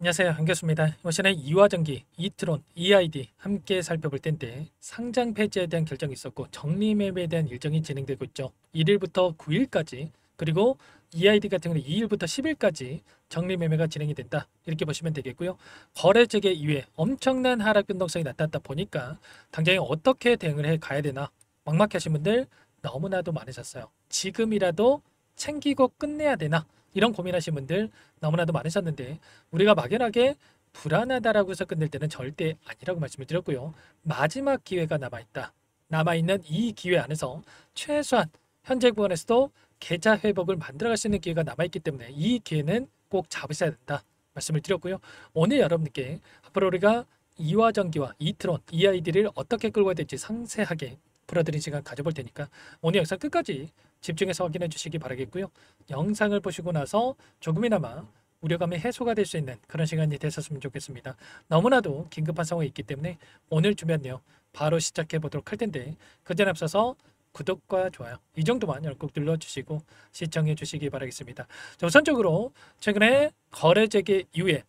안녕하세요. 한교수입니다. 이번 시간에 이화전기, 이트론, EID 함께 살펴볼 텐데 상장 폐지에 대한 결정이 있었고 적립매매에 대한 일정이 진행되고 있죠. 1일부터 9일까지 그리고 EID 같은 경우는 2일부터 10일까지 적립매매가 진행이 된다. 이렇게 보시면 되겠고요. 거래 재개 이후에 엄청난 하락 변동성이 나타났다 보니까 당장에 어떻게 대응을 해 가야 되나 막막하신 분들 너무나도 많으셨어요. 지금이라도 챙기고 끝내야 되나 이런 고민하신 분들 너무나도 많으셨는데 우리가 막연하게 불안하다라고 해서 끝낼 때는 절대 아니라고 말씀을 드렸고요. 마지막 기회가 남아있다. 남아있는 이 기회 안에서 최소한 현재 구간에서도 계좌 회복을 만들어갈 수 있는 기회가 남아있기 때문에 이 기회는 꼭 잡으셔야 된다. 말씀을 드렸고요. 오늘 여러분께 앞으로 우리가 이화전기와 이트론, EID를 어떻게 끌고 가야 될지 상세하게 풀어드린 시간 가져볼 테니까 오늘 영상 끝까지 집중해서 확인해 주시기 바라겠고요. 영상을 보시고 나서 조금이나마 우려감이 해소가 될 수 있는 그런 시간이 되셨으면 좋겠습니다. 너무나도 긴급한 상황이 있기 때문에 오늘 주면요 바로 시작해 보도록 할 텐데 그 전에 앞서서 구독과 좋아요 이 정도만 꼭 눌러주시고 시청해 주시기 바라겠습니다. 자, 우선적으로 최근에 거래 재개 이후에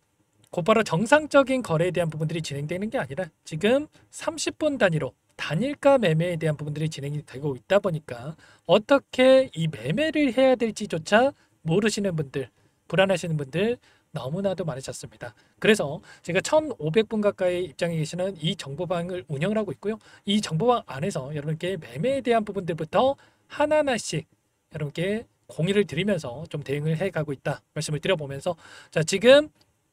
곧바로 정상적인 거래에 대한 부분들이 진행되는 게 아니라 지금 30분 단위로 단일가 매매에 대한 부분들이 진행이 되고 있다 보니까 어떻게 이 매매를 해야 될지조차 모르시는 분들, 불안하시는 분들 너무나도 많으셨습니다. 그래서 제가 1,500분 가까이 입장해 계시는 이 정보방을 운영을 하고 있고요. 이 정보방 안에서 여러분께 매매에 대한 부분들부터 하나하나씩 여러분께 공유를 드리면서 좀 대응을 해가고 있다 말씀을 드려보면서 자 지금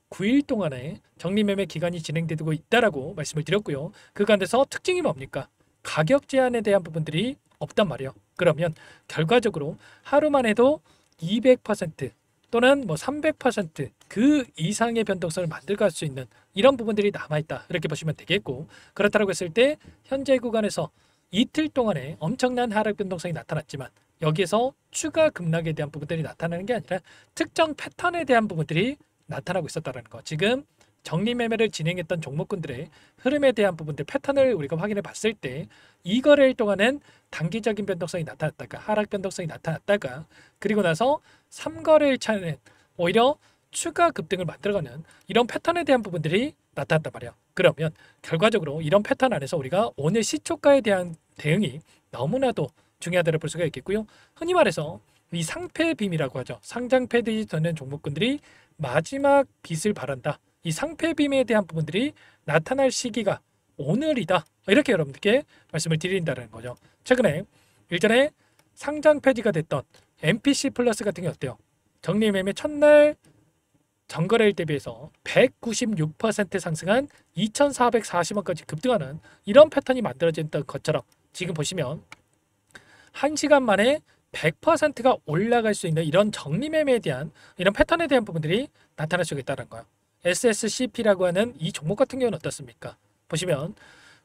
9일 동안에 적립매매 기간이 진행되고 있다라고 말씀을 드렸고요. 그 가운데서 특징이 뭡니까? 가격 제한에 대한 부분들이 없단 말이에요. 그러면 결과적으로 하루만 해도 200% 또는 뭐 300%그 이상의 변동성을 만들어갈 수 있는 이런 부분들이 남아있다. 이렇게 보시면 되겠고 그렇다고 했을 때 현재 구간에서 이틀 동안에 엄청난 하락 변동성이 나타났지만 여기에서 추가 급락에 대한 부분들이 나타나는 게 아니라 특정 패턴에 대한 부분들이 나타나고 있었다는 거. 지금 적립매매를 진행했던 종목군들의 흐름에 대한 부분들 패턴을 우리가 확인해 봤을 때 이 거래일 동안은 단기적인 변동성이 나타났다가 하락 변동성이 나타났다가 그리고 나서 3거래일 차는 오히려 추가 급등을 만들어가는 이런 패턴에 대한 부분들이 나타났단 말이에요. 그러면 결과적으로 이런 패턴 안에서 우리가 오늘 시초가에 대한 대응이 너무나도 중요하다고 볼 수가 있겠고요. 흔히 말해서 이 상패 빔이라고 하죠. 상장 폐지되는 종목군들이 마지막 빛을 발한다. 이 상패 빔에 대한 부분들이 나타날 시기가 오늘이다. 이렇게 여러분들께 말씀을 드린다는 거죠. 최근에 일전에 상장 폐지가 됐던 MPC 플러스 같은 게 어때요? 적립매매 첫날 전거래일 대비해서 196% 상승한 2,440원까지 급등하는 이런 패턴이 만들어졌던 것처럼 지금 보시면 1시간 만에 100%가 올라갈 수 있는 이런 적립매매에 대한 이런 패턴에 대한 부분들이 나타날 수 있다는 거예요. SSCP라고 하는 이 종목 같은 경우는 어떻습니까? 보시면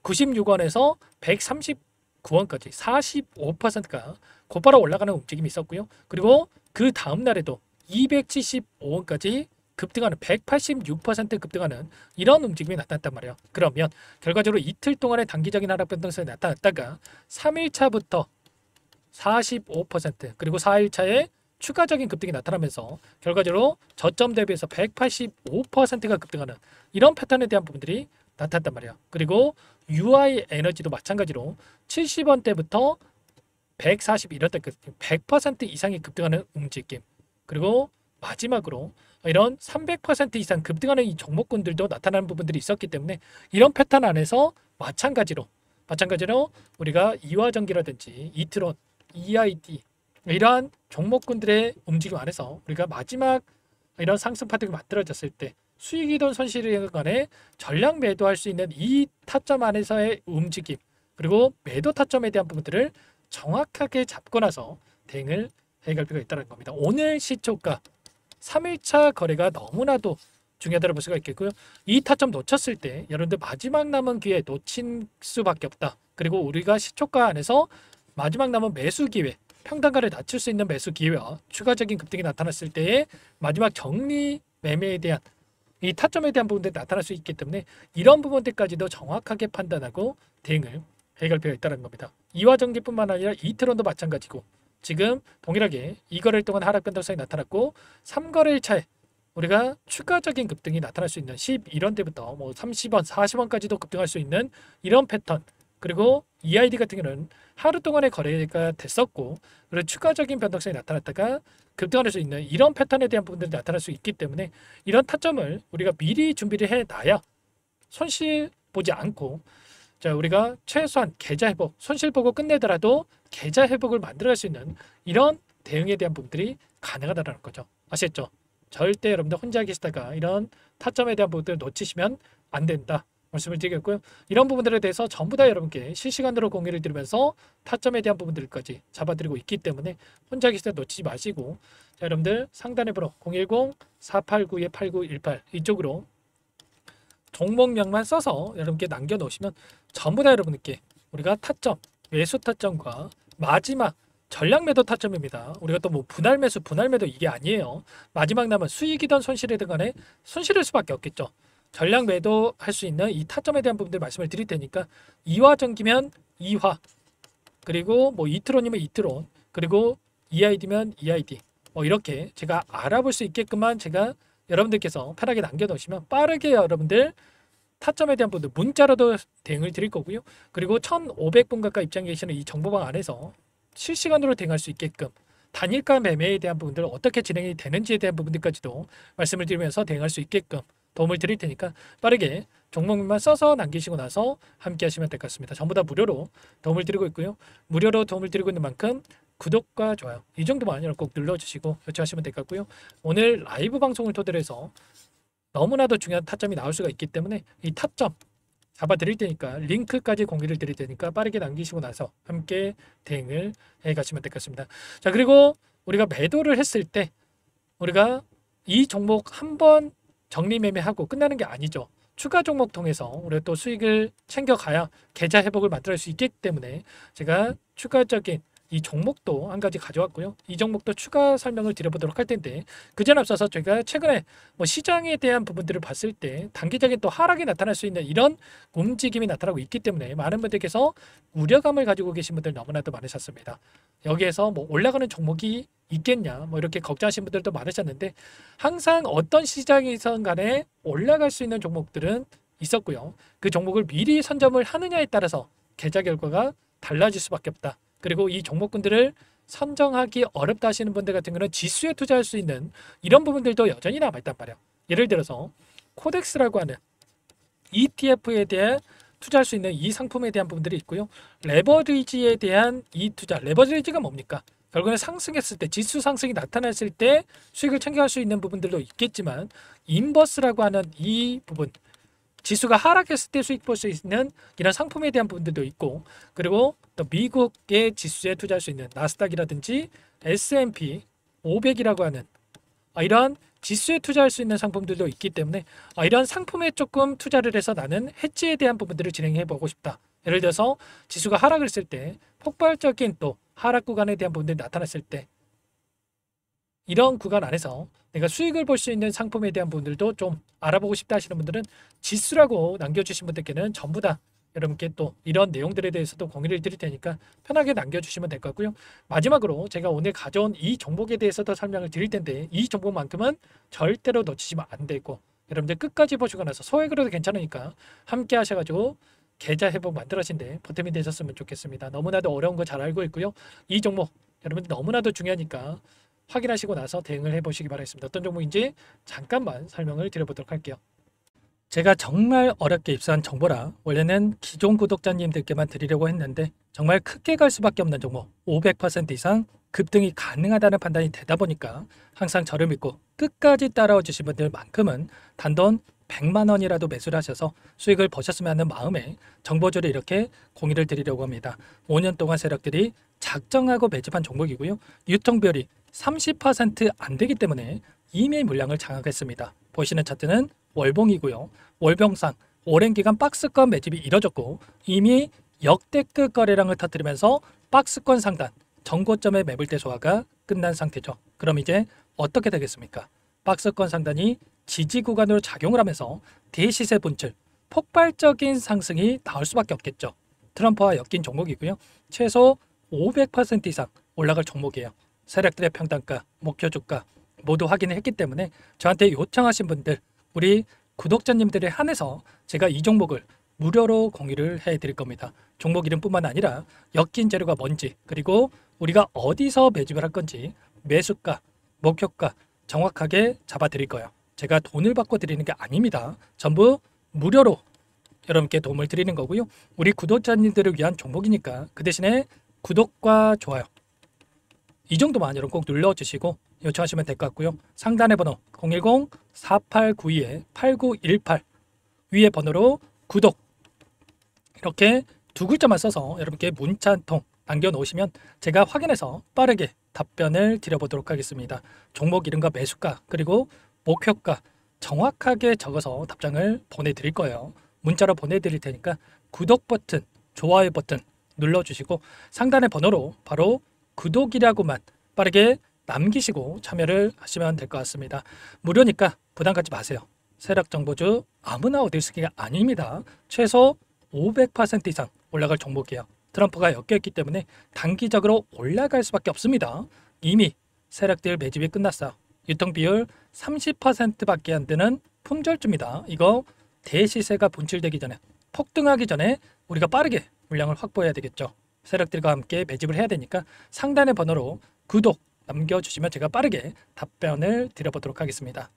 96원에서 139원까지 45%가 곧바로 올라가는 움직임이 있었고요. 그리고 그 다음 날에도 275원까지 급등하는 186% 급등하는 이런 움직임이 나타났단 말이에요. 그러면 결과적으로 이틀 동안의 단기적인 하락 변동성이 나타났다가 3일차부터 45% 그리고 4일차에 추가적인 급등이 나타나면서 결과적으로 저점 대비해서 185%가 급등하는 이런 패턴에 대한 부분들이 나타났단 말이에요. 그리고 UI 에너지도 마찬가지로 70원대부터 141원대까지 100% 이상이 급등하는 움직임 그리고 마지막으로 이런 300% 이상 급등하는 이 종목군들도 나타나는 부분들이 있었기 때문에 이런 패턴 안에서 마찬가지로 우리가 이화전기라든지 이트론, EID 이러한 종목군들의 움직임 안에서 우리가 마지막 이런 상승 파동이 만들어졌을 때 수익이든 손실이든 간에 전량 매도할 수 있는 이 타점 안에서의 움직임 그리고 매도 타점에 대한 부분들을 정확하게 잡고 나서 대응을 해갈 필요가 있다는 겁니다. 오늘 시초가 3일차 거래가 너무나도 중요하다고 볼 수가 있겠고요. 이 타점 놓쳤을 때 여러분들 마지막 남은 기회 놓친 수밖에 없다. 그리고 우리가 시초가 안에서 마지막 남은 매수 기회, 평단가를 낮출 수 있는 매수 기회와 추가적인 급등이 나타났을 때의 마지막 정리 매매에 대한 이 타점에 대한 부분들이 나타날 수 있기 때문에 이런 부분들까지도 정확하게 판단하고 대응을 해갈 필요가 있다는 겁니다. 이화전기뿐만 아니라 이트론도 마찬가지고 지금 동일하게 2거래일 동안 하락 변동성이 나타났고 3거래일 차에 우리가 추가적인 급등이 나타날 수 있는 11원 대부터 뭐 30원, 40원까지도 급등할 수 있는 이런 패턴, 그리고 EID 같은 경우는 하루 동안의 거래가 됐었고, 그리고 추가적인 변동성이 나타났다가 급등할 수 있는 이런 패턴에 대한 부분들이 나타날 수 있기 때문에 이런 타점을 우리가 미리 준비를 해놔야 손실 보지 않고, 자, 우리가 최소한 계좌 회복, 손실 보고 끝내더라도 계좌 회복을 만들어갈 수 있는 이런 대응에 대한 부분들이 가능하다는 거죠. 아시겠죠? 절대 여러분들 혼자 계시다가 이런 타점에 대한 부분들을 놓치시면 안 된다 말씀을 드리겠고요. 이런 부분들에 대해서 전부 다 여러분께 실시간으로 공유를 드리면서 타점에 대한 부분들까지 잡아드리고 있기 때문에 혼자 계실 때 놓치지 마시고, 자, 여러분들 상단에 번호 010-4892-8918 이쪽으로 종목명만 써서 여러분께 남겨놓으시면 전부 다 여러분께 우리가 타점, 매수 타점과 마지막 전량 매도 타점입니다. 우리가 또 뭐 분할 매수, 분할 매도 이게 아니에요. 마지막 남은 수익이든 손실이든 간에 손실일 수밖에 없겠죠. 전량 매도 할 수 있는 이 타점에 대한 부분들 말씀을 드릴 테니까, 이화 전기면 이화, 그리고 뭐 이트론이면 이트론, 그리고 EID면 EID, 뭐 이렇게 제가 알아볼 수 있게끔만 제가 여러분들께서 편하게 남겨놓으시면 빠르게 여러분들 타점에 대한 부분들 문자로도 대응을 드릴 거고요. 그리고 1,500분 가까이 입장해 계시는 이 정보방 안에서 실시간으로 대응할 수 있게끔 단일가 매매에 대한 부분들 어떻게 진행이 되는지에 대한 부분들까지도 말씀을 드리면서 대응할 수 있게끔 도움을 드릴 테니까 빠르게 종목만 써서 남기시고 나서 함께 하시면 될 것 같습니다. 전부 다 무료로 도움을 드리고 있고요. 무료로 도움을 드리고 있는 만큼 구독과 좋아요 이 정도만 꼭 눌러주시고 요청하시면 될 것 같고요. 오늘 라이브 방송을 토대로 해서 너무나도 중요한 타점이 나올 수가 있기 때문에 이 타점 잡아드릴 테니까 링크까지 공유를 드릴 테니까 빠르게 남기시고 나서 함께 대응을 해가시면 될 것 같습니다. 자, 그리고 우리가 매도를 했을 때 우리가 이 종목 한번 정리 매매하고 끝나는 게 아니죠. 추가 종목 통해서 우리가 또 수익을 챙겨가야 계좌 회복을 만들 수 있기 때문에 제가 추가적인 이 종목도 한 가지 가져왔고요. 이 종목도 추가 설명을 드려보도록 할 텐데, 그전 앞서서 저희가 최근에 뭐 시장에 대한 부분들을 봤을 때 단기적인 또 하락이 나타날 수 있는 이런 움직임이 나타나고 있기 때문에 많은 분들께서 우려감을 가지고 계신 분들 너무나도 많으셨습니다. 여기에서 뭐 올라가는 종목이 있겠냐 뭐 이렇게 걱정하시는 분들도 많으셨는데, 항상 어떤 시장이든 간에 올라갈 수 있는 종목들은 있었고요. 그 종목을 미리 선점을 하느냐에 따라서 계좌 결과가 달라질 수밖에 없다. 그리고 이 종목군들을 선정하기 어렵다 하시는 분들 같은 경우는 지수에 투자할 수 있는 이런 부분들도 여전히 남아있단 말이에요. 예를 들어서 코덱스라고 하는 ETF에 대해 투자할 수 있는 이 상품에 대한 부분들이 있고요. 레버리지에 대한 이 투자, 레버리지가 뭡니까? 결국에는 상승했을 때, 지수 상승이 나타났을 때 수익을 챙겨갈 수 있는 부분들도 있겠지만, 인버스라고 하는 이 부분, 지수가 하락했을 때 수익 볼 수 있는 이런 상품에 대한 부분들도 있고, 그리고 또 미국의 지수에 투자할 수 있는 나스닥이라든지 S&P 500이라고 하는 이런 지수에 투자할 수 있는 상품들도 있기 때문에 이런 상품에 조금 투자를 해서 나는 해지에 대한 부분들을 진행해 보고 싶다. 예를 들어서 지수가 하락을 했을 때 폭발적인 또 하락 구간에 대한 부분들이 나타났을 때 이런 구간 안에서 내가 수익을 볼 수 있는 상품에 대한 부분들도 좀 알아보고 싶다 하시는 분들은 지수라고 남겨주신 분들께는 전부 다 여러분께 또 이런 내용들에 대해서도 공유를 드릴 테니까 편하게 남겨주시면 될 것 같고요. 마지막으로 제가 오늘 가져온 이 종목에 대해서도 설명을 드릴 텐데, 이 종목만큼은 절대로 놓치시면 안 되고 여러분들 끝까지 보시고 나서 소액으로도 괜찮으니까 함께 하셔가지고 계좌 회복 만들어진데 보탬이 되셨으면 좋겠습니다. 너무나도 어려운 거 잘 알고 있고요. 이 종목 여러분들 너무나도 중요하니까 확인하시고 나서 대응을 해보시기 바라겠습니다. 어떤 종목인지 잠깐만 설명을 드려보도록 할게요. 제가 정말 어렵게 입수한 정보라 원래는 기존 구독자님들께만 드리려고 했는데 정말 크게 갈 수밖에 없는 종목, 500% 이상 급등이 가능하다는 판단이 되다 보니까 항상 저를 믿고 끝까지 따라와 주신 분들만큼은 단돈 100만 원이라도 매수를 하셔서 수익을 보셨으면 하는 마음에 정보주를 이렇게 공유를 드리려고 합니다. 5년 동안 세력들이 작정하고 매집한 종목이고요. 유통비율이 30% 안 되기 때문에 이미 물량을 장악했습니다. 보시는 차트는 월봉이고요. 월봉상 오랜 기간 박스권 매집이 이뤄졌고 이미 역대급 거래량을 터뜨리면서 박스권 상단 전고점의 매물대 소화가 끝난 상태죠. 그럼 이제 어떻게 되겠습니까? 박스권 상단이 지지 구간으로 작용을 하면서 대시세 분출, 폭발적인 상승이 나올 수밖에 없겠죠. 트럼프와 엮인 종목이고요. 최소 500% 이상 올라갈 종목이에요. 세력들의 평단가, 목표 주가 모두 확인을 했기 때문에 저한테 요청하신 분들, 우리 구독자님들에 한해서 제가 이 종목을 무료로 공유를 해드릴 겁니다. 종목 이름뿐만 아니라 엮인 재료가 뭔지, 그리고 우리가 어디서 매집을 할 건지, 매수가, 목표가 정확하게 잡아드릴 거예요. 제가 돈을 받고 드리는 게 아닙니다. 전부 무료로 여러분께 도움을 드리는 거고요. 우리 구독자님들을 위한 종목이니까 그 대신에 구독과 좋아요 이 정도만 여러분 꼭 눌러주시고 요청하시면 될 것 같고요. 상단의 번호 010-4892-8918 위에 번호로 구독 이렇게 두 글자만 써서 여러분께 문자 한 통 남겨놓으시면 제가 확인해서 빠르게 답변을 드려보도록 하겠습니다. 종목 이름과 매수가 그리고 목표가 정확하게 적어서 답장을 보내드릴 거예요. 문자로 보내드릴 테니까 구독 버튼, 좋아요 버튼 눌러주시고 상단의 번호로 바로 구독이라고만 빠르게 남기시고 참여를 하시면 될 것 같습니다. 무료니까 부담 갖지 마세요. 세력정보주 아무나 얻을 수 있는 게 아닙니다. 최소 500% 이상 올라갈 종목이에요. 트럼프가 엮여있기 때문에 단기적으로 올라갈 수밖에 없습니다. 이미 세력들 매집이 끝났어요. 유통비율 30%밖에 안 되는 품절주입니다. 이거 대시세가 분출되기 전에 폭등하기 전에 우리가 빠르게 물량을 확보해야 되겠죠. 세력들과 함께 매집을 해야 되니까 상단의 번호로 구독 남겨주시면 제가 빠르게 답변을 드려보도록 하겠습니다.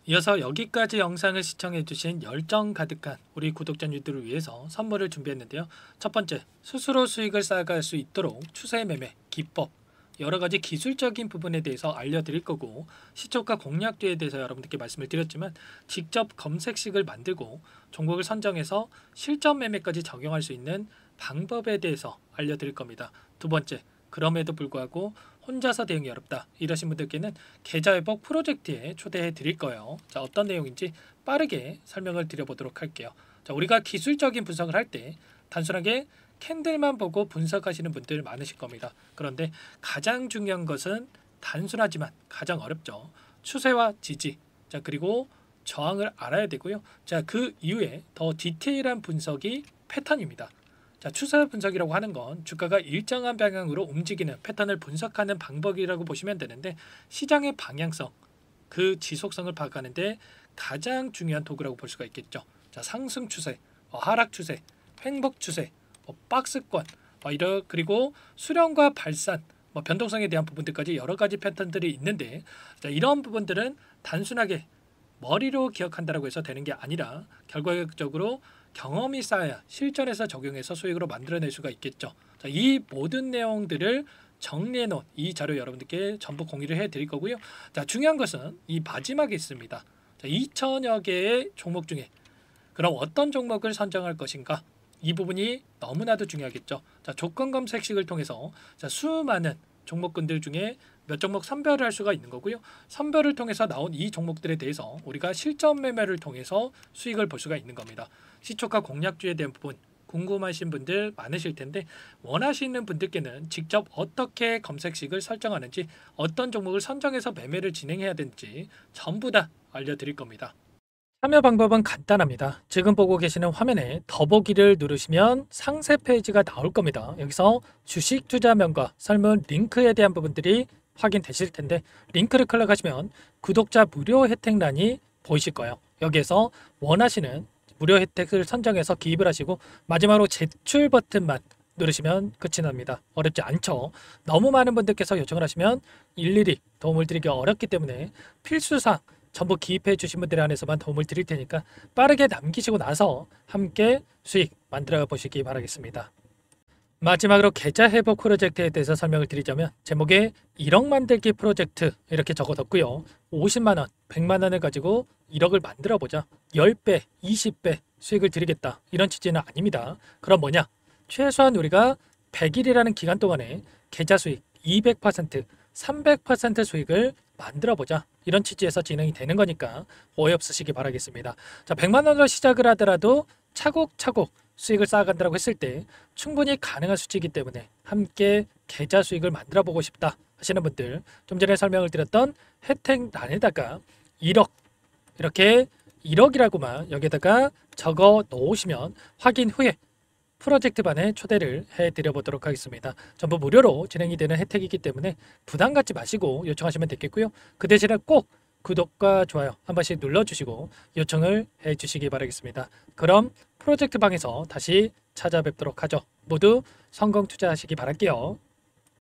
이어서 여기까지 영상을 시청해주신 열정 가득한 우리 구독자님들을 위해서 선물을 준비했는데요. 첫 번째, 스스로 수익을 쌓아갈 수 있도록 추세 매매 기법 여러가지 기술적인 부분에 대해서 알려드릴 거고, 시초가 공략주에 대해서 여러분들께 말씀을 드렸지만 직접 검색식을 만들고 종목을 선정해서 실전 매매까지 적용할 수 있는 방법에 대해서 알려드릴 겁니다. 두 번째, 그럼에도 불구하고 혼자서 대응이 어렵다 이러신 분들께는 계좌회복 프로젝트에 초대해 드릴 거예요. 자, 어떤 내용인지 빠르게 설명을 드려보도록 할게요. 자, 우리가 기술적인 분석을 할 때 단순하게 캔들만 보고 분석하시는 분들 많으실 겁니다. 그런데 가장 중요한 것은 단순하지만 가장 어렵죠. 추세와 지지, 자 그리고 저항을 알아야 되고요. 자, 그 이후에 더 디테일한 분석이 패턴입니다. 자, 추세 분석이라고 하는 건 주가가 일정한 방향으로 움직이는 패턴을 분석하는 방법이라고 보시면 되는데, 시장의 방향성, 그 지속성을 파악하는데 가장 중요한 도구라고 볼 수가 있겠죠. 자, 상승 추세, 하락 추세, 횡복 추세, 박스권, 그리고 수렴과 발산, 변동성에 대한 부분들까지 여러 가지 패턴들이 있는데, 자, 이런 부분들은 단순하게 머리로 기억한다고 해서 되는 게 아니라 결과적으로 경험이 쌓아야 실전에서 적용해서 수익으로 만들어낼 수가 있겠죠. 자, 이 모든 내용들을 정리해 놓은 이 자료 여러분들께 전부 공유를 해 드릴 거고요. 자, 중요한 것은 이 마지막에 있습니다. 자, 2천여 개의 종목 중에 그럼 어떤 종목을 선정할 것인가? 이 부분이 너무나도 중요하겠죠. 자, 조건 검색식을 통해서 자, 수많은 종목군들 중에 몇 종목 선별을 할 수가 있는 거고요. 선별을 통해서 나온 이 종목들에 대해서 우리가 실전 매매를 통해서 수익을 볼 수가 있는 겁니다. 시초가 공략주에 대한 부분 궁금하신 분들 많으실 텐데, 원하시는 분들께는 직접 어떻게 검색식을 설정하는지, 어떤 종목을 선정해서 매매를 진행해야 되는지 전부 다 알려드릴 겁니다. 참여 방법은 간단합니다. 지금 보고 계시는 화면에 더보기를 누르시면 상세 페이지가 나올 겁니다. 여기서 주식 투자명과 설문 링크에 대한 부분들이 확인되실 텐데, 링크를 클릭하시면 구독자 무료 혜택란이 보이실 거예요. 여기에서 원하시는 무료 혜택을 선정해서 기입을 하시고 마지막으로 제출 버튼만 누르시면 끝이 납니다. 어렵지 않죠? 너무 많은 분들께서 요청을 하시면 일일이 도움을 드리기 어렵기 때문에 필수사항 전부 기입해 주신 분들에 한해서만 도움을 드릴 테니까 빠르게 남기시고 나서 함께 수익 만들어 보시기 바라겠습니다. 마지막으로 계좌 회복 프로젝트에 대해서 설명을 드리자면, 제목에 1억 만들기 프로젝트 이렇게 적어뒀고요. 50만원, 100만원을 가지고 1억을 만들어 보자, 10배, 20배 수익을 드리겠다, 이런 취지는 아닙니다. 그럼 뭐냐? 최소한 우리가 100일이라는 기간 동안에 계좌 수익 200%, 300% 수익을 만들어 보자, 이런 취지에서 진행이 되는 거니까 오해 없으시기 바라겠습니다. 자, 100만 원으로 시작을 하더라도 차곡차곡 수익을 쌓아간다고 했을 때 충분히 가능한 수치이기 때문에 함께 계좌 수익을 만들어 보고 싶다 하시는 분들, 좀 전에 설명을 드렸던 혜택란에다가 1억, 이렇게 1억이라고만 여기다가 적어 놓으시면 확인 후에 프로젝트 반에 초대를 해드려 보도록 하겠습니다. 전부 무료로 진행이 되는 혜택이기 때문에 부담 갖지 마시고 요청하시면 되겠고요. 그 대신에 꼭 구독과 좋아요 한 번씩 눌러주시고 요청을 해주시기 바라겠습니다. 그럼 프로젝트 방에서 다시 찾아뵙도록 하죠. 모두 성공 투자하시기 바랄게요.